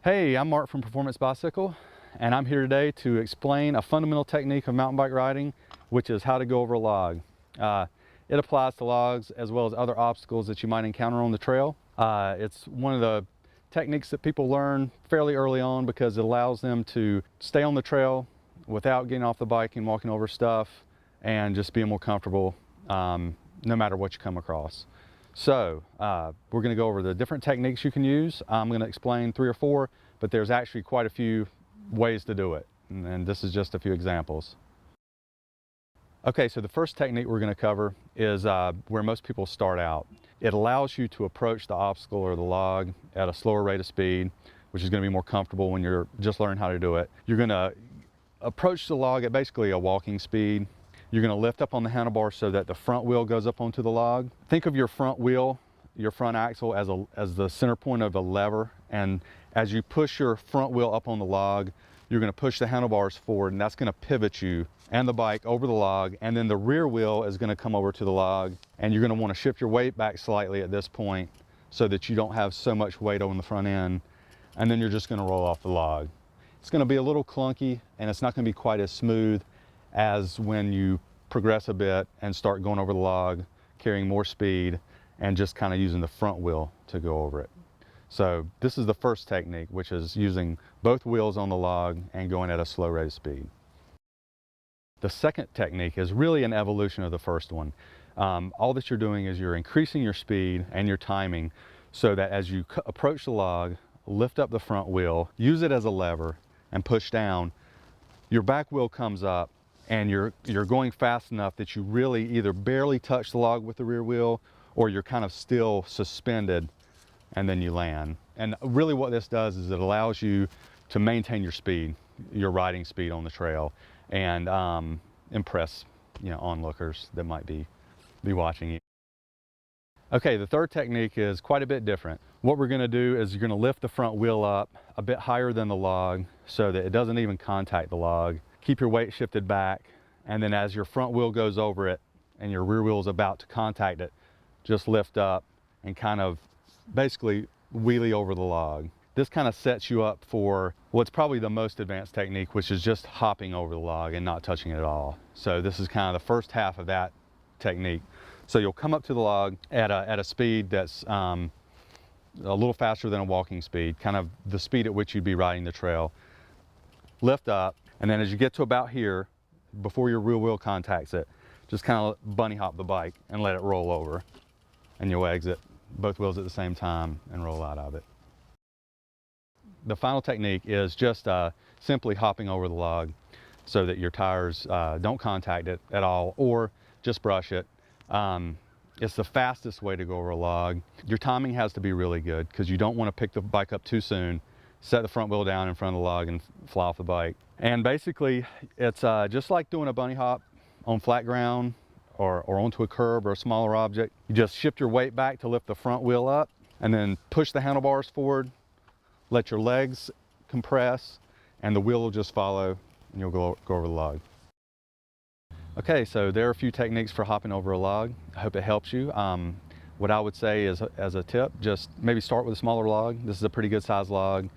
Hey, I'm Mark from Performance Bicycle, and I'm here today to explain a fundamental technique of mountain bike riding, which is how to go over a log. It applies to logs as well as other obstacles that you might encounter on the trail. It's one of the techniques that people learn fairly early on because it allows them to stay on the trail without getting off the bike and walking over stuff and just being more comfortable no matter what you come across. So we're going to go over the different techniques you can use. I'm going to explain 3 or 4, but there's actually quite a few ways to do it. And this is just a few examples. Okay, so the first technique we're going to cover is where most people start out. It allows you to approach the obstacle or the log at a slower rate of speed, which is going to be more comfortable when you're just learning how to do it. You're going to approach the log at basically a walking speed. You're going to lift up on the handlebar so that the front wheel goes up onto the log. Think of your front wheel, your front axle as the center point of a lever, and as you push your front wheel up on the log, you're going to push the handlebars forward, and that's going to pivot you and the bike over the log, and then the rear wheel is going to come over to the log, and you're going to want to shift your weight back slightly at this point so that you don't have so much weight on the front end, and then you're just going to roll off the log. It's going to be a little clunky, and it's not going to be quite as smooth as when you progress a bit and start going over the log, carrying more speed, and just kind of using the front wheel to go over it. So this is the first technique, which is using both wheels on the log and going at a slow rate of speed. The second technique is really an evolution of the first one. All that you're doing is you're increasing your speed and your timing so that as you approach the log, lift up the front wheel, use it as a lever, and push down, your back wheel comes up, and you're going fast enough that you really either barely touch the log with the rear wheel or you're kind of still suspended, and then you land. And really what this does is it allows you to maintain your speed, your riding speed on the trail, and impress onlookers that might be watching you. Okay, the third technique is quite a bit different. What we're going to do is you're going to lift the front wheel up a bit higher than the log so that it doesn't even contact the log. Keep your weight shifted back, and then as your front wheel goes over it and your rear wheel is about to contact it, just lift up and kind of basically wheelie over the log. This kind of sets you up for what's probably the most advanced technique, which is just hopping over the log and not touching it at all. So this is kind of the first half of that technique. So you'll come up to the log at a speed that's a little faster than a walking speed, kind of the speed at which you'd be riding the trail. Lift up, and then as you get to about here, before your rear wheel contacts it, just kind of bunny hop the bike and let it roll over. And you'll exit both wheels at the same time and roll out of it. The final technique is just simply hopping over the log so that your tires don't contact it at all, or just brush it. It's the fastest way to go over a log. Your timing has to be really good because you don't want to pick the bike up too soon, set the front wheel down in front of the log, and fly off the bike. And basically, it's just like doing a bunny hop on flat ground or onto a curb or a smaller object. You just shift your weight back to lift the front wheel up, and then push the handlebars forward, let your legs compress, and the wheel will just follow, and you'll go over the log. Okay, so there are a few techniques for hopping over a log. I hope it helps you. What I would say is, as a tip, just maybe start with a smaller log. This is a pretty good size log.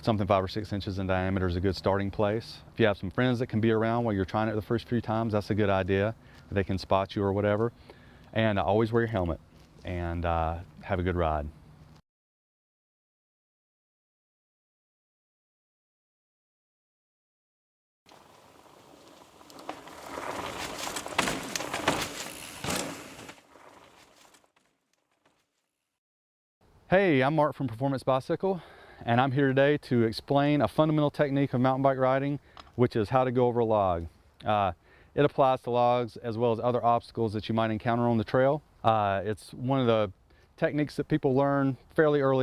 Something 5 or 6 inches in diameter is a good starting place. If you have some friends that can be around while you're trying it the first few times, that's a good idea. They can spot you or whatever. And always wear your helmet, and have a good ride. Hey, I'm Mark from Performance Bicycle, and I'm here today to explain a fundamental technique of mountain bike riding, which is how to go over a log. It applies to logs as well as other obstacles that you might encounter on the trail. It's one of the techniques that people learn fairly early